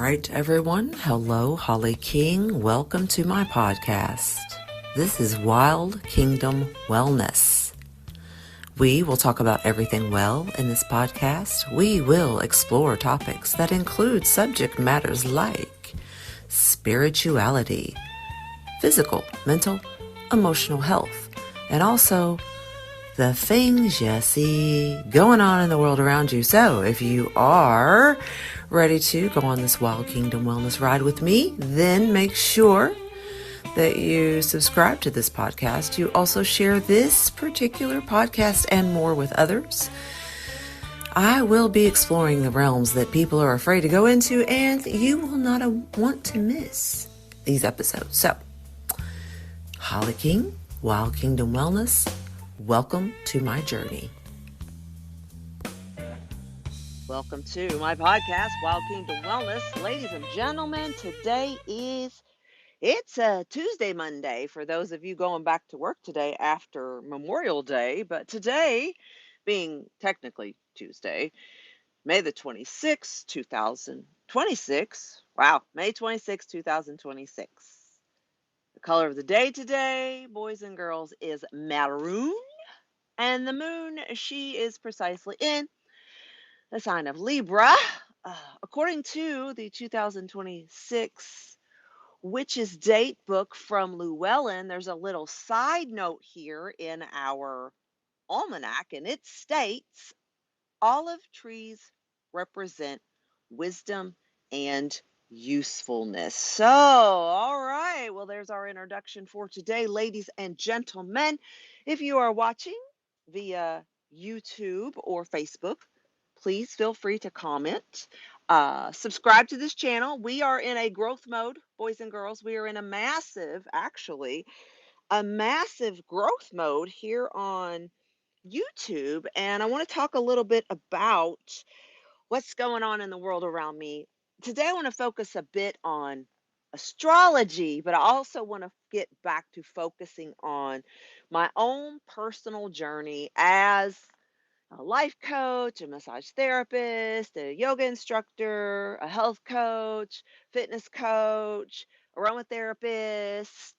right, everyone. Hello, Holly King. Welcome to my podcast. This is Wild Kingdom Wellness. We will talk about everything well in this podcast. We will explore topics that include subject matters like spirituality, physical, mental, emotional health, and also the things you see going on in the world around you. So if you are ready to go on this Wild Kingdom Wellness ride with me, then make sure that you subscribe to this podcast. You also share this particular podcast and more with others. I will be exploring the realms that people are afraid to go into, and you will not want to miss these episodes. So, Holly King, Wild Kingdom Wellness, welcome to my journey. Welcome to my podcast, Wild Kingdom Wellness. Ladies and gentlemen, today it's a Tuesday, Monday for those of you going back to work today after Memorial Day. But today, being technically Tuesday, May the 26th, 2026. Wow, May 26th, 2026. The color of the day today, boys and girls, is maroon. And the moon, she is precisely in the sign of Libra. According to the 2026 Witch's Date book from Llewellyn, there's a little side note here in our almanac, and it states olive trees represent wisdom and usefulness. So, all right, well, there's our introduction for today, ladies and gentlemen. If you are watching via YouTube or Facebook, please feel free to comment. Subscribe to this channel. We are in a growth mode, boys and girls. We are in a massive growth mode here on YouTube. And I want to talk a little bit about what's going on in the world around me. Today, I want to focus a bit on astrology, but I also want to get back to focusing on my own personal journey as a life coach, a massage therapist, a yoga instructor, a health coach, fitness coach, aromatherapist,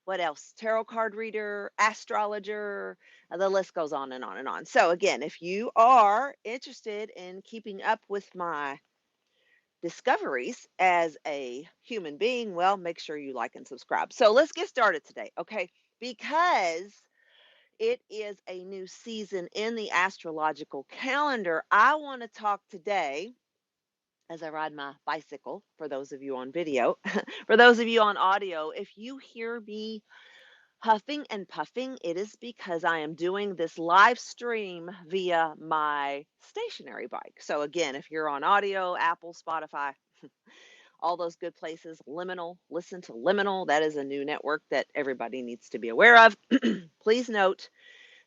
what else? Tarot card reader, astrologer, the list goes on and on and on. So again, if you are interested in keeping up with my discoveries as a human being, well, make sure you like and subscribe. So let's get started today, okay? Because it is a new season in the astrological calendar. I want to talk today as I ride my bicycle, for those of you on video. For those of you on audio, if you hear me huffing and puffing, it is because I am doing this live stream via my stationary bike. So again, if you're on audio, Apple, Spotify, all those good places, Liminal, listen to Liminal. That is a new network that everybody needs to be aware of. Please note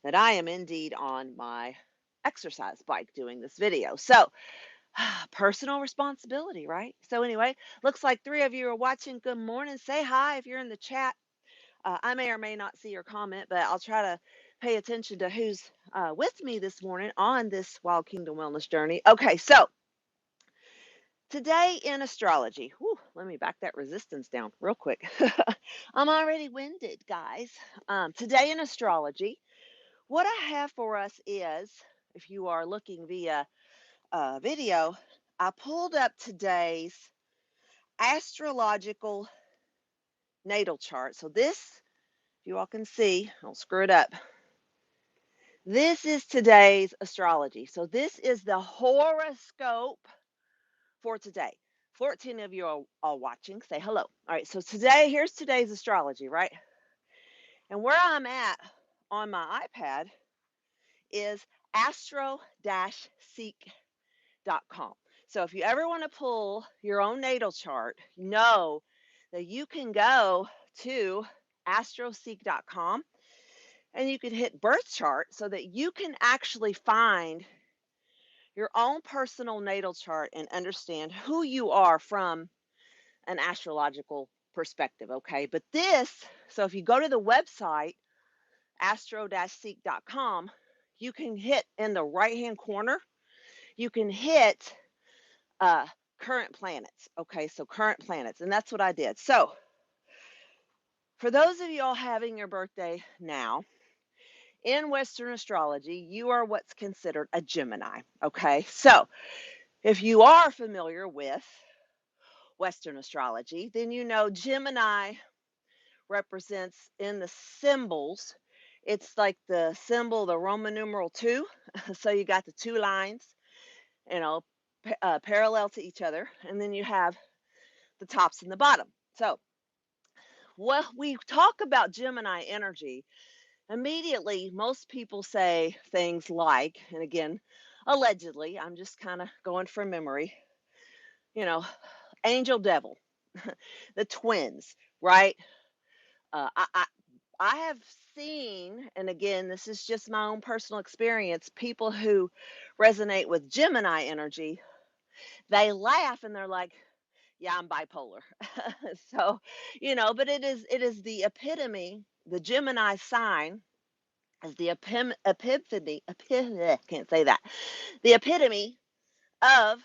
that I am indeed on my exercise bike doing this video. So, personal responsibility, right? So anyway, looks like 3 of you are watching. Good morning. Say hi if you're in the chat. I may or may not see your comment, but I'll try to pay attention to who's with me this morning on this Wild Kingdom Wellness journey. Okay, so today in astrology, let me back that resistance down real quick. I'm already winded, guys. Today in astrology, what I have for us is, if you are looking via video, I pulled up today's astrological natal chart. So this, if you all can see, I'll screw it up. This is today's astrology. So this is the horoscope for today. 14 of you are all watching. Say hello. All right, so here's today's astrology, right? And where I'm at on my iPad is astro-seek.com. So if you ever want to pull your own natal chart, know that you can go to astroseek.com and you can hit birth chart so that you can actually find your own personal natal chart and understand who you are from an astrological perspective, okay? But so if you go to the website, astro-seek.com, you can hit in the right-hand corner, you can hit current planets. Okay, so current planets, and that's what I did. So, for those of you all having your birthday now, in Western astrology, you are what's considered a Gemini. Okay, so if you are familiar with Western astrology, then you know Gemini represents in the symbols. It's like the symbol, the Roman numeral two. So you got the two lines, you know, parallel to each other, and then you have the tops and the bottom. So, when we talk about Gemini energy, immediately most people say things like, and again, allegedly, I'm just kind of going from memory, you know, angel devil, the twins, right? Uh, I, I I have seen, and again, this is just my own personal experience, people who resonate with Gemini energy, they laugh and they're like, yeah, I'm bipolar. So, but it is the epitome, the Gemini sign is the can't say that, the epitome of,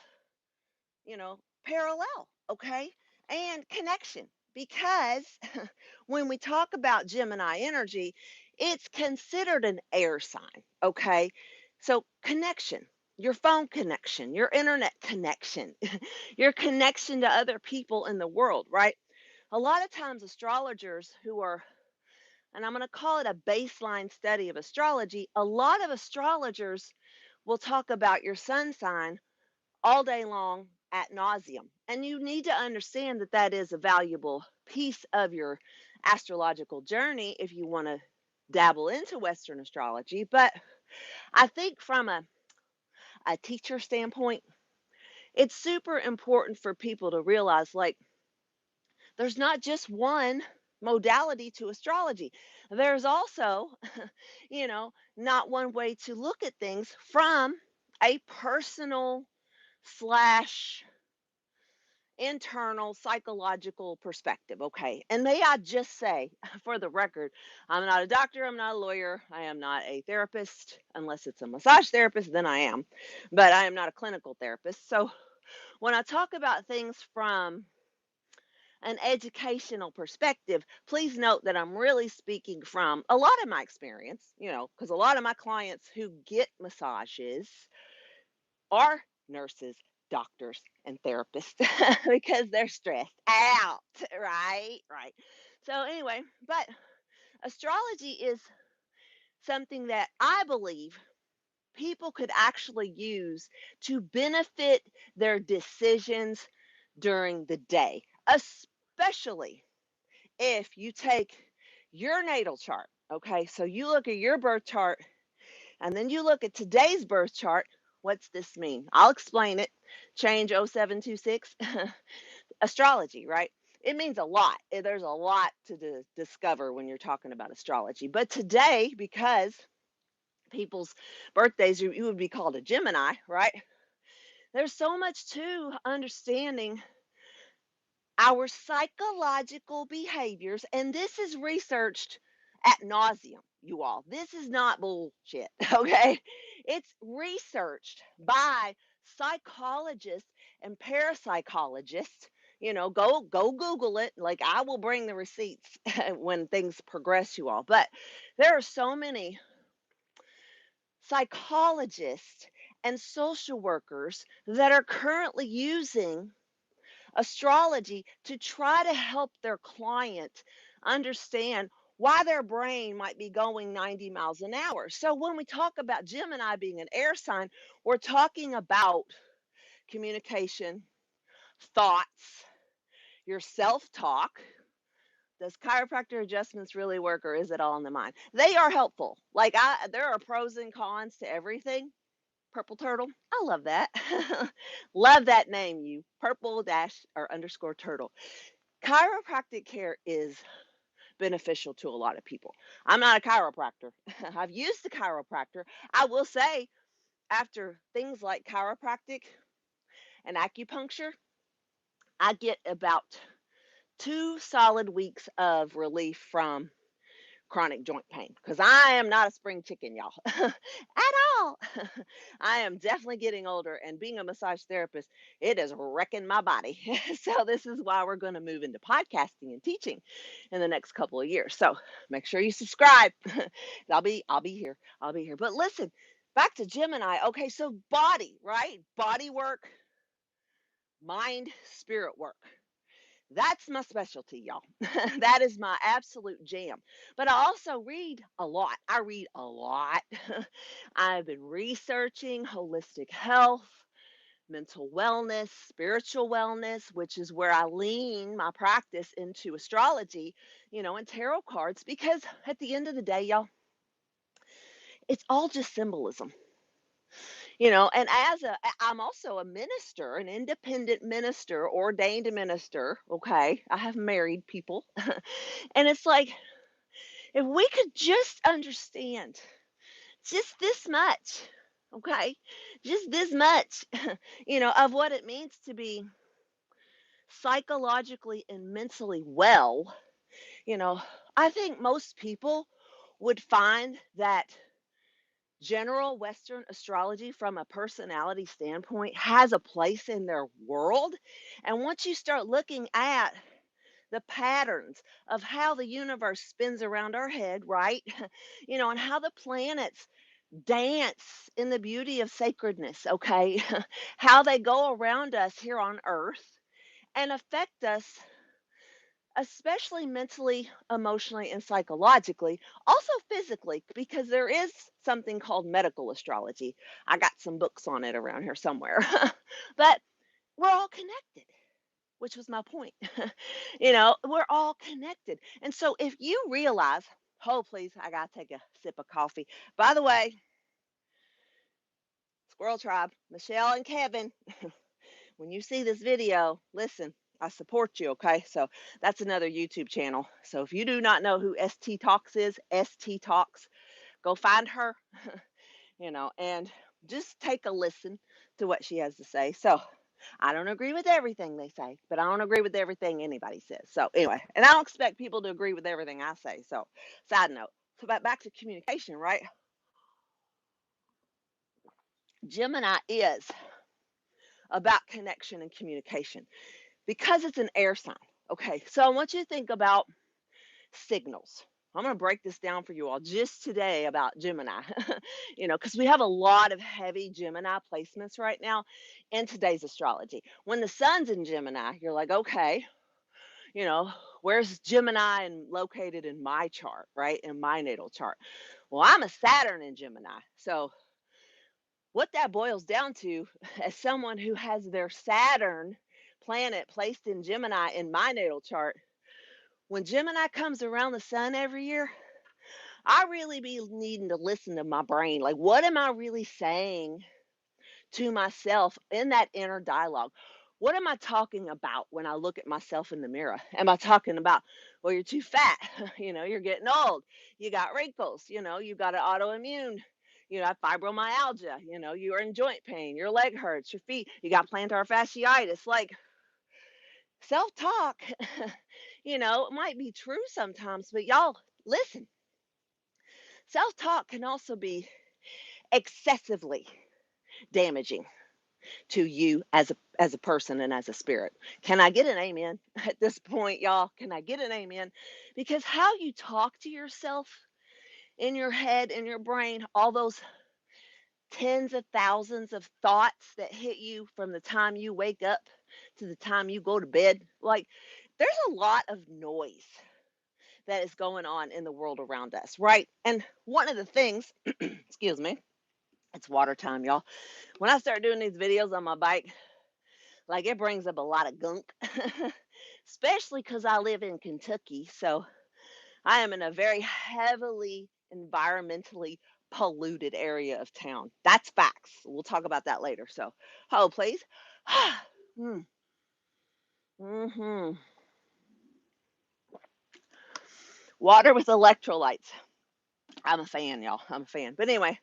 parallel, okay? And connection. Because when we talk about Gemini energy, it's considered an air sign, okay? So, connection, your phone connection, your internet connection, your connection to other people in the world, right? A lot of times, astrologers who are, and I'm going to call it a baseline study of astrology, a lot of astrologers will talk about your sun sign all day long at nauseum. And you need to understand that that is a valuable piece of your astrological journey if you want to dabble into Western astrology. But I think from a teacher standpoint, it's super important for people to realize like there's not just one modality to astrology. There's also, not one way to look at things from a personal slash internal psychological perspective. Okay. And may I just say, for the record, I'm not a doctor, I'm not a lawyer, I am not a therapist, unless it's a massage therapist, then I am, but I am not a clinical therapist. So when I talk about things from an educational perspective, please note that I'm really speaking from a lot of my experience, because a lot of my clients who get massages are nurses, doctors, and therapists because they're stressed out, right? Right. So, anyway, but astrology is something that I believe people could actually use to benefit their decisions during the day, especially if you take your natal chart. Okay, so you look at your birth chart and then you look at today's birth chart. What's this mean? I'll explain it. Change 0726. Astrology, right? It means a lot. There's a lot to discover when you're talking about astrology. But today, because people's birthdays, you would be called a Gemini, right? There's so much to understanding our psychological behaviors, and this is researched at nauseum, you all. This is not bullshit, okay? It's researched by psychologists and parapsychologists. Go Google it. Like I will bring the receipts when things progress, you all. But there are so many psychologists and social workers that are currently using astrology to try to help their client understand why their brain might be going 90 miles an hour. So when we talk about Gemini being an air sign, we're talking about communication, thoughts, your self-talk. Does chiropractor adjustments really work or is it all in the mind? They are helpful. Like there are pros and cons to everything. Purple turtle. I love that. Love that name, you purple dash or underscore turtle. Chiropractic care is beneficial to a lot of people. I'm not a chiropractor. I've used the chiropractor. I will say, after things like chiropractic and acupuncture, I get about 2 solid weeks of relief from chronic joint pain because I am not a spring chicken, y'all, at all. I am definitely getting older, and being a massage therapist, it is wrecking my body. So this is why we're going to move into podcasting and teaching in the next couple of years. So make sure you subscribe. I'll be here. I'll be here. But listen, back to Gemini. Okay, so body, right? Body work, mind, spirit work. That's my specialty, y'all. That is my absolute jam. But I also read a lot. I read a lot. I've been researching holistic health, mental wellness, spiritual wellness, which is where I lean my practice into astrology, and tarot cards, because at the end of the day, y'all, it's all just symbolism. And I'm also a minister, an independent minister, ordained minister. Okay, I have married people. And it's like, if we could just understand just this much, okay, just this much, of what it means to be psychologically and mentally well, you know, I think most people would find that general Western astrology, from a personality standpoint, has a place in their world. And once you start looking at the patterns of how the universe spins around our head, right? And how the planets dance in the beauty of sacredness, okay? How they go around us here on earth and affect us, especially mentally, emotionally, and psychologically, also physically, because there is something called medical astrology. I got some books on it around here somewhere. But we're all connected, which was my point. We're all connected. And so if you realize, oh, please, I got to take a sip of coffee. By the way, Squirrel Tribe, Michelle and Kevin, when you see this video, listen, I support you, okay? So that's another YouTube channel. So if you do not know who ST Talks is, ST Talks, go find her, and just take a listen to what she has to say. So I don't agree with everything they say, but I don't agree with everything anybody says. So anyway, and I don't expect people to agree with everything I say. So side note. So back to communication, right? Gemini is about connection and communication because it's an air sign. Okay, so I want you to think about signals. I'm going to break this down for you all just today about Gemini, because we have a lot of heavy Gemini placements right now in today's astrology. When the sun's in Gemini, you're like, okay, you know, where's Gemini and located in my chart, right? In my natal chart. Well, I'm a Saturn in Gemini. So what that boils down to, as someone who has their Saturn planet placed in Gemini in my natal chart, when Gemini comes around the sun every year, I really be needing to listen to my brain. Like, what am I really saying to myself in that inner dialogue? What am I talking about when I look at myself in the mirror? Am I talking about, well, you're too fat, you're getting old, you got wrinkles, you got an autoimmune, have fibromyalgia, you're in joint pain, your leg hurts, your feet, you got plantar fasciitis. Like, self-talk, it might be true sometimes, but y'all, listen, self-talk can also be excessively damaging to you as a person and as a spirit. Can I get an amen at this point, y'all? Can I get an amen? Because how you talk to yourself in your head, in your brain, all those tens of thousands of thoughts that hit you from the time you wake up to the time you go to bed, like, there's a lot of noise that is going on in the world around us, right? And one of the things, excuse me, it's water time, y'all. When I start doing these videos on my bike, like, it brings up a lot of gunk, especially because I live in Kentucky. So I am in a very heavily environmentally polluted area of town. That's facts. We'll talk about that later. So, hold, please. mm. hmm Water with electrolytes. I'm a fan, y'all. I'm a fan. But anyway,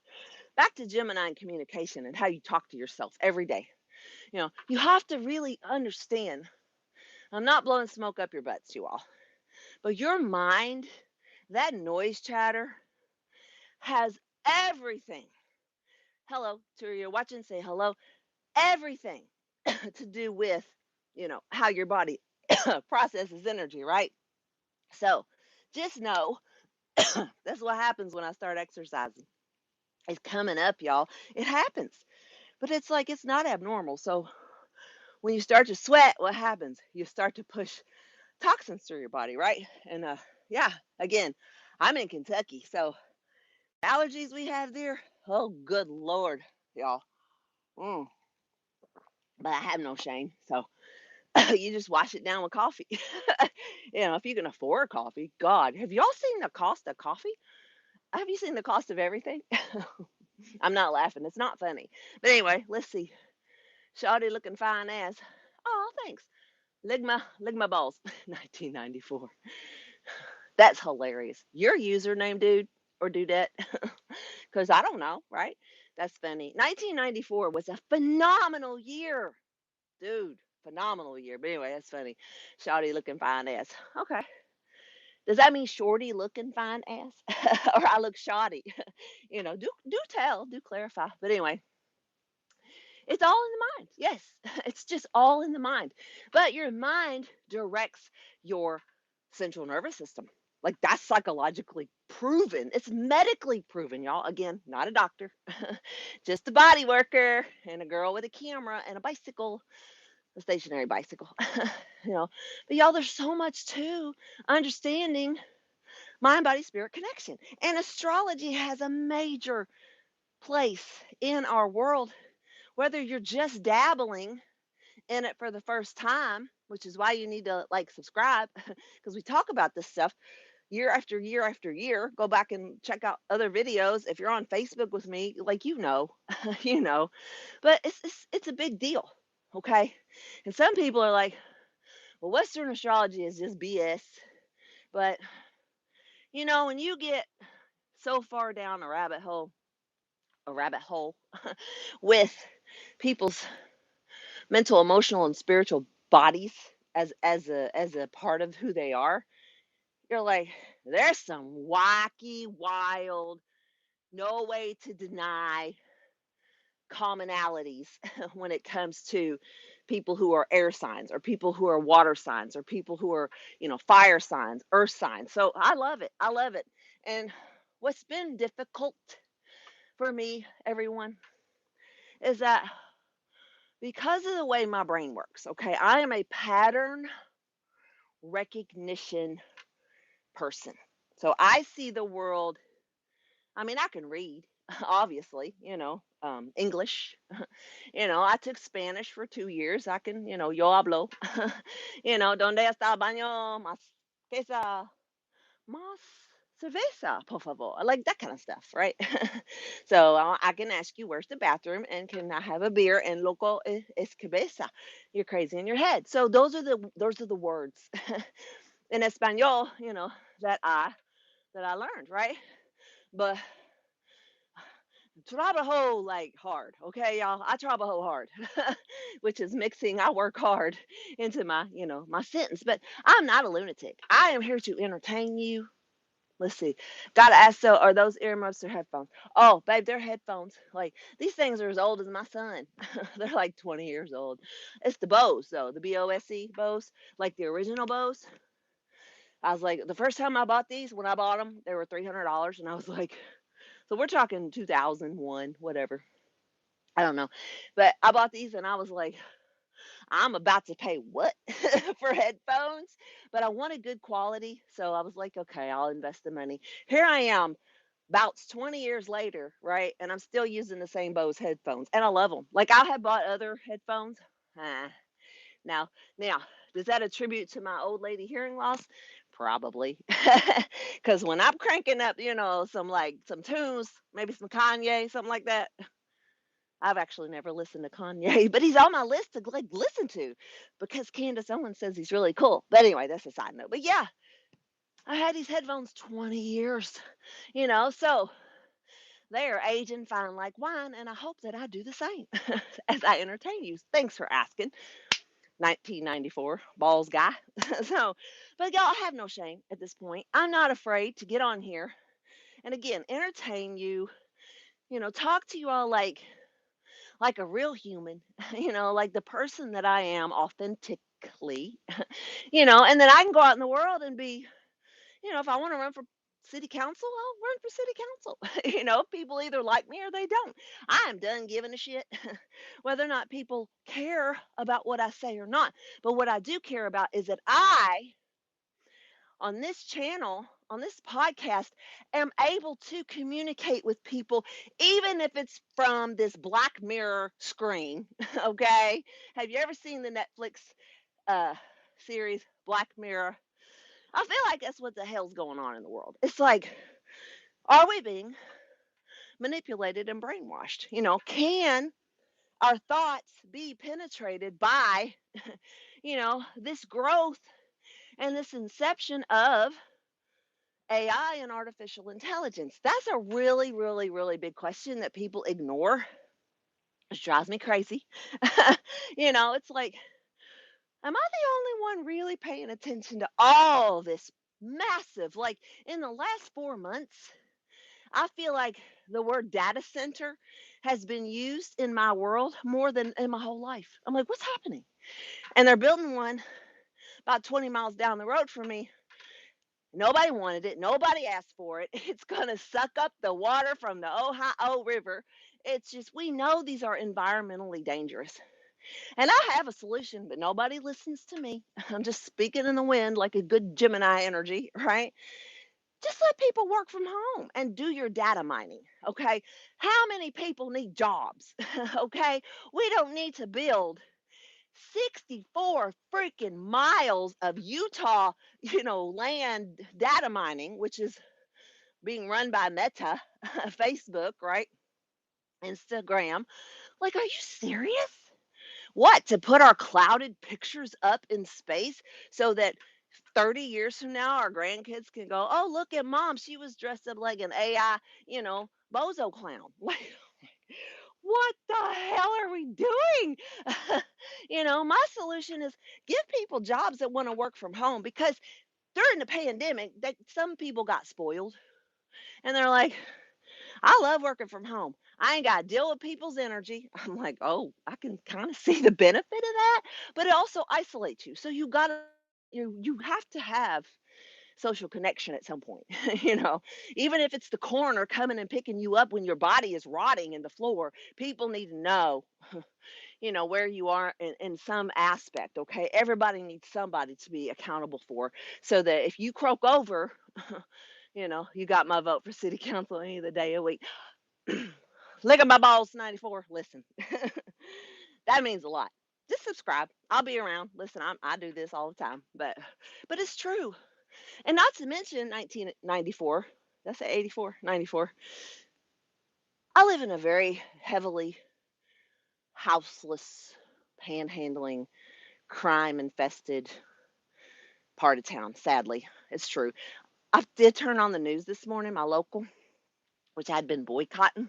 back to Gemini and communication and how you talk to yourself every day. You have to really understand. I'm not blowing smoke up your butts, you all, but your mind That noise chatter has everything. Hello, to you watching, say hello. Everything to do with, how your body processes energy, right? So just know that's what happens when I start exercising. It's coming up, y'all. It happens. But it's like it's not abnormal. So when you start to sweat, what happens? You start to push toxins through your body, right? And yeah, again, I'm in Kentucky, so allergies we have there. Oh, good lord, y'all. Mm, but I have no shame, so you just wash it down with coffee. If you can afford coffee, God, have y'all seen the cost of coffee? Have you seen the cost of everything? I'm not laughing. It's not funny. But anyway, let's see. Shawty looking fine ass. Oh, thanks. Ligma balls. 1994. That's hilarious. Your username, dude or dudette? Because I don't know, right? That's funny. 1994 was a phenomenal year, dude. Phenomenal year. But anyway, that's funny. Shawty looking fine ass. Okay. Does that mean shorty looking fine ass? Or I look shoddy? Do tell, do clarify. But anyway, it's all in the mind. Yes, it's just all in the mind. But your mind directs your central nervous system. Like that's psychologically proven. It's medically proven, y'all. Again, not a doctor, just a body worker and a girl with a camera and a bicycle, a stationary bicycle. you know, but y'all, there's so much to understanding mind, body, spirit connection. And astrology has a major place in our world, whether you're just dabbling in it for the first time, which is why you need to like subscribe because we talk about this stuff year after year after year. Go back and check out other videos. If you're on Facebook with me, like you know, but it's a big deal, okay? And some people are like, well, Western astrology is just BS. But when you get so far down a rabbit hole with people's mental, emotional, and spiritual bodies as a part of who they are, you're like, there's some wacky, wild, no way to deny commonalities when it comes to people who are air signs or people who are water signs or people who are, fire signs, earth signs. So I love it. I love it. And what's been difficult for me, everyone, is that because of the way my brain works, okay, I am a pattern recognition person. So I see the world. I mean, I can read, obviously, English. I took Spanish for 2 years. I can, yo hablo. Donde está el baño? Más quesa, más cerveza, por favor. I like that kind of stuff, right? So I can ask you, where's the bathroom? And can I have a beer? And loco es cabeza. You're crazy in your head. So those are the words in Espanol, that I learned, right? But trabajo like hard, okay, y'all. I trabajo hard, which is mixing I work hard into my sentence. But I'm not a lunatic. I am here to entertain you. Let's see. Gotta ask, so are those earmuffs or headphones? Oh, babe, they're headphones. Like these things are as old as my son. They're like 20 years old. It's the Bose though, the Bose Bose, like the original Bose. I was like, the first time I bought these, when I bought them, they were $300, and I was like, so we're talking 2001, whatever. I don't know. But I bought these and I was like, I'm about to pay what for headphones? But I wanted good quality. So I was like, okay, I'll invest the money. Here I am, about 20 years later, right? And I'm still using the same Bose headphones. And I love them. Like I have bought other headphones. Uh, now, does that attribute to my old lady hearing loss? Probably. Because when I'm cranking up, some tunes, maybe some Kanye, something like that, I've actually never listened to Kanye, but he's on my list to like listen to because Candace Owens says he's really cool. But anyway, that's a side note. But yeah, I had these headphones 20 years, so they are aging fine like wine, and I hope that I do the same as I entertain you. Thanks for asking. 1994, balls guy. So, but y'all, I have no shame at this point. I'm not afraid to get on here and again entertain you, talk to you all like a real human, like the person that I am authentically, and then I can go out in the world and be, if I want to run for city council, I'll run for city council. People either like me or they don't. I am done giving a shit whether or not people care about what I say or not. But what I do care about is that I, on this channel, on this podcast, am able to communicate with people, even if it's from this Black Mirror screen. Okay. Have you ever seen the Netflix uh, series Black Mirror? I feel like that's what the hell's going on in the world. It's like, are we being manipulated and brainwashed? Can our thoughts be penetrated by, this growth and this inception of AI and artificial intelligence? That's a really, really, really big question that people ignore. It drives me crazy. It's like, am I the only one really paying attention to all this massive? Like in the last 4 months, I feel like the word data center has been used in my world more than in my whole life. I'm like, what's happening? And they're building one about 20 miles down the road from me. Nobody wanted it. Nobody asked for it. It's going to suck up the water from the Ohio River. It's just, we know these are environmentally dangerous. And I have a solution, but nobody listens to me. I'm just speaking in the wind like a good Gemini energy, right? Just let people work from home and do your data mining. Okay. How many people need jobs? Okay. We don't need to build 64 freaking miles of Utah, land data mining, which is being run by Meta, Facebook, right? Instagram. Like, are you serious? What, to put our clouded pictures up in space so that 30 years from now our grandkids can go, oh, look at mom. She was dressed up like an AI, bozo clown. Like, what the hell are we doing? My solution is give people jobs that want to work from home because during the pandemic, some people got spoiled and they're like, I love working from home. I ain't got to deal with people's energy. I'm like, oh, I can kind of see the benefit of that, but it also isolates you. So you have to have social connection at some point. Even if it's the coroner coming and picking you up when your body is rotting in the floor, people need to know, where you are in some aspect. Okay, everybody needs somebody to be accountable for, so that if you croak over, you got my vote for city council any of the day of the week. Look at my balls, 94. Listen, that means a lot. Just subscribe. I'll be around. Listen, I do this all the time, but it's true. And not to mention 1994. That's 84, 94. I live in a very heavily houseless, panhandling, crime infested part of town. Sadly, it's true. I did turn on the news this morning, my local, which I'd been boycotting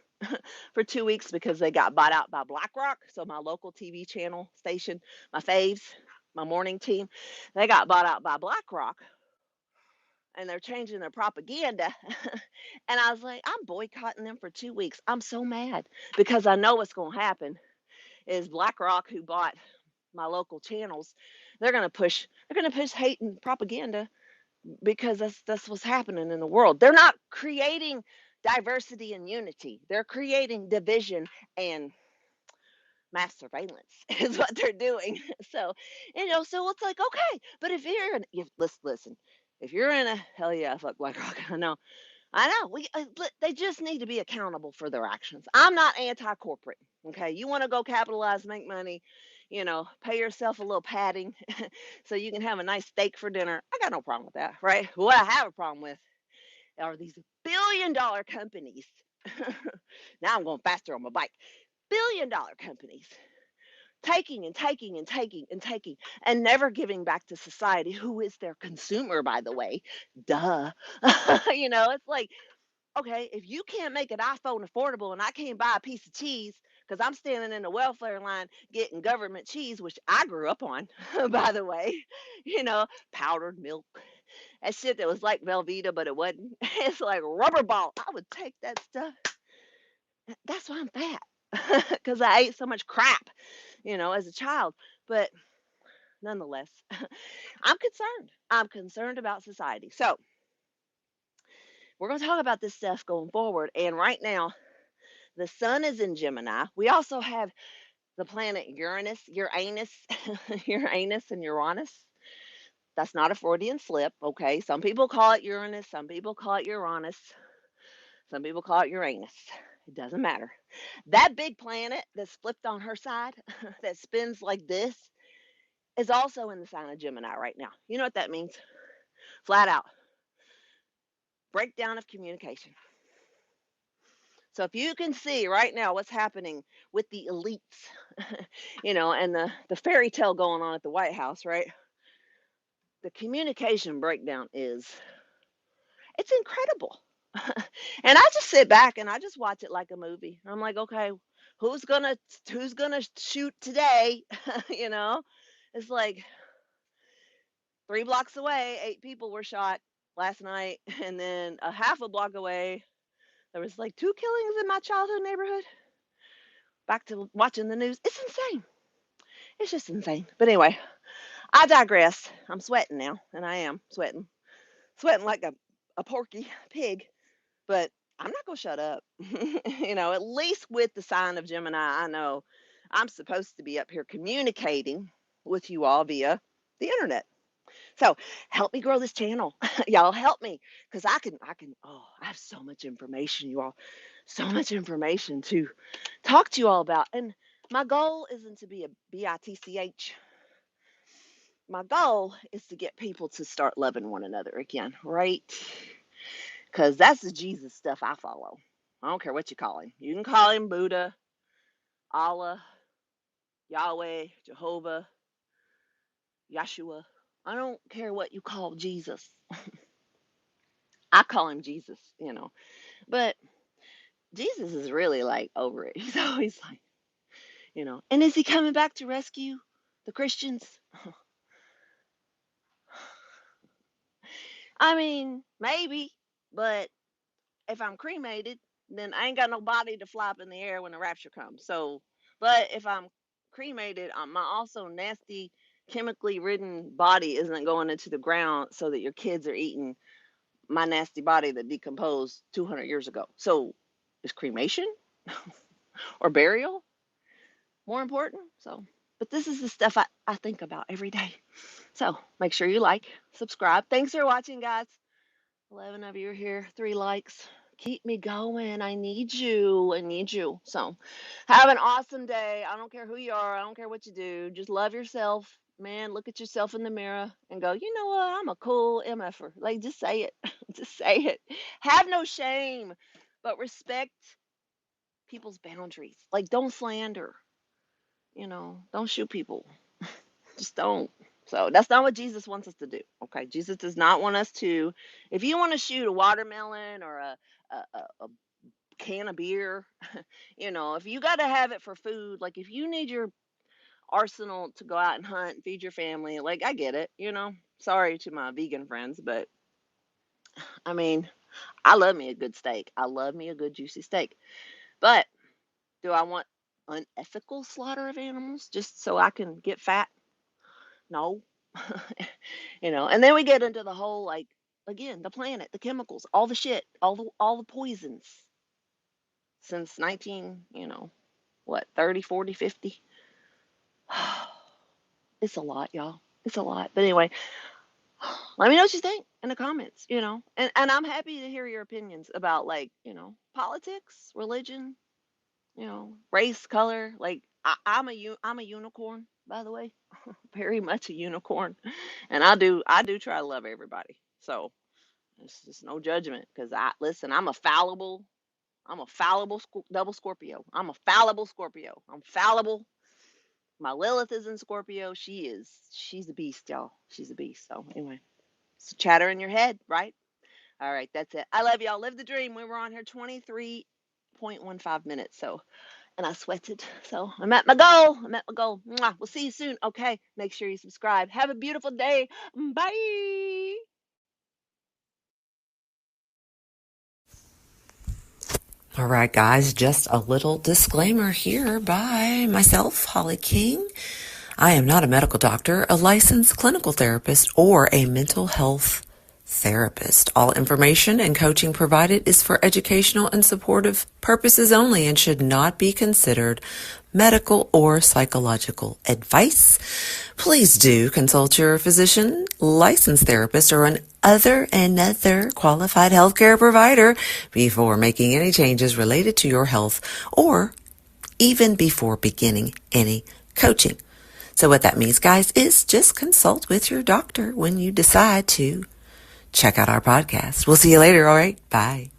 for 2 weeks because they got bought out by BlackRock. So my local TV channel station, my faves, my morning team, they got bought out by BlackRock and they're changing their propaganda. And I was like, I'm boycotting them for 2 weeks. I'm so mad because I know what's going to happen is BlackRock, who bought my local channels, they're going to push hate and propaganda because that's what's happening in the world. They're not creating diversity and unity. They're creating division and mass surveillance is what they're doing. So, so it's like, okay, but listen, if you're in a hell yeah, fuck BlackRock, I know. They just need to be accountable for their actions. I'm not anti-corporate. Okay, you want to go capitalize, make money, pay yourself a little padding, so you can have a nice steak for dinner. I got no problem with that, right? What I have a problem with are these billion-dollar companies. Now I'm going faster on my bike. Billion-dollar companies taking and taking and taking and taking and never giving back to society, who is their consumer, by the way. Duh. It's like, okay, if you can't make an iPhone affordable and I can't buy a piece of cheese because I'm standing in the welfare line getting government cheese, which I grew up on, by the way. Powdered milk. That shit that was like Velveeta, but it wasn't. It's like rubber ball. I would take that stuff. That's why I'm fat, because I ate so much crap, as a child. But nonetheless, I'm concerned. I'm concerned about society. So we're going to talk about this stuff going forward. And right now, the sun is in Gemini. We also have the planet Uranus, Uranus and Uranus. That's not a Freudian slip, okay? Some people call it Uranus, some people call it Uranus, some people call it Uranus. It doesn't matter. That big planet that's flipped on her side, that spins like this, is also in the sign of Gemini right now. You know what that means? Flat out. Breakdown of communication. So if you can see right now what's happening with the elites, and the fairy tale going on at the White House, right? The communication breakdown it's incredible. And I just sit back and I just watch it like a movie. I'm like, okay, who's gonna shoot today? you know, it's like 3 blocks away, 8 people were shot last night, and then a half a block away, there was like 2 killings in my childhood neighborhood. Back to watching the news, it's insane. It's just insane. But anyway, I digress. I'm sweating now, and I am sweating like a porky pig. But I'm not gonna shut up. At least with the sign of Gemini, I know I'm supposed to be up here communicating with you all via the internet. So help me grow this channel. Y'all help me. Because I have so much information, you all. So much information to talk to you all about. And my goal isn't to be a bitch. My goal is to get people to start loving one another again, right? Because that's the Jesus stuff I follow. I don't care what you call him. You can call him Buddha, Allah, Yahweh, Jehovah, Yeshua. I don't care what you call Jesus. I call him Jesus. But Jesus is really like over it. He's always like. And is he coming back to rescue the Christians? I mean, maybe. But if I'm cremated, then I ain't got no body to fly up in the air when the rapture comes. So, but if I'm cremated, my also nasty, chemically ridden body isn't going into the ground so that your kids are eating my nasty body that decomposed 200 years ago. So, is cremation or burial more important? So, but this is the stuff I think about every day. So, make sure you like, subscribe. Thanks for watching, guys. 11 of you are here, 3 likes. Keep me going. I need you. I need you. So, have an awesome day. I don't care who you are. I don't care what you do. Just love yourself. Man, look at yourself in the mirror and go, you know what? I'm a cool MFer. Like, just say it. Just say it. Have no shame, but respect people's boundaries. Like, don't slander. Don't shoot people. Just don't. So that's not what Jesus wants us to do. Okay, Jesus does not want us to. If you want to shoot a watermelon or a can of beer, if you got to have it for food, like if you need your arsenal to go out and hunt and feed your family, like I get it. Sorry to my vegan friends, but I mean, I love me a good steak. I love me a good juicy steak. But do I want unethical slaughter of animals just so I can get fat? No. And then we get into the whole like again, the planet, the chemicals, all the shit, all the poisons since 19, what, 30, 40, 50. It's a lot, y'all. It's a lot. But anyway, let me know what you think in the comments. And I'm happy to hear your opinions about like, politics, religion, race, color. Like I'm a unicorn, by the way. Very much a unicorn. And I do try to love everybody. So it's just no judgment because I'm a fallible double Scorpio. I'm a fallible Scorpio. I'm fallible. My Lilith is in Scorpio. She's a beast, y'all. She's a beast. So anyway, it's a chatter in your head, right? All right, that's it. I love y'all. Live the dream. We were on here 23.15 minutes. So and I sweated. So I'm at my goal. I'm at my goal. Mwah. We'll see you soon. Okay. Make sure you subscribe. Have a beautiful day. Bye. All right, guys, just a little disclaimer here by myself, Holly King. I am not a medical doctor, a licensed clinical therapist, or a mental health therapist. All information and coaching provided is for educational and supportive purposes only and should not be considered medical or psychological advice. Please do consult your physician, licensed therapist, or another qualified healthcare provider before making any changes related to your health or even before beginning any coaching. So what that means, guys, is just consult with your doctor when you decide to check out our podcast. We'll see you later, all right? Bye.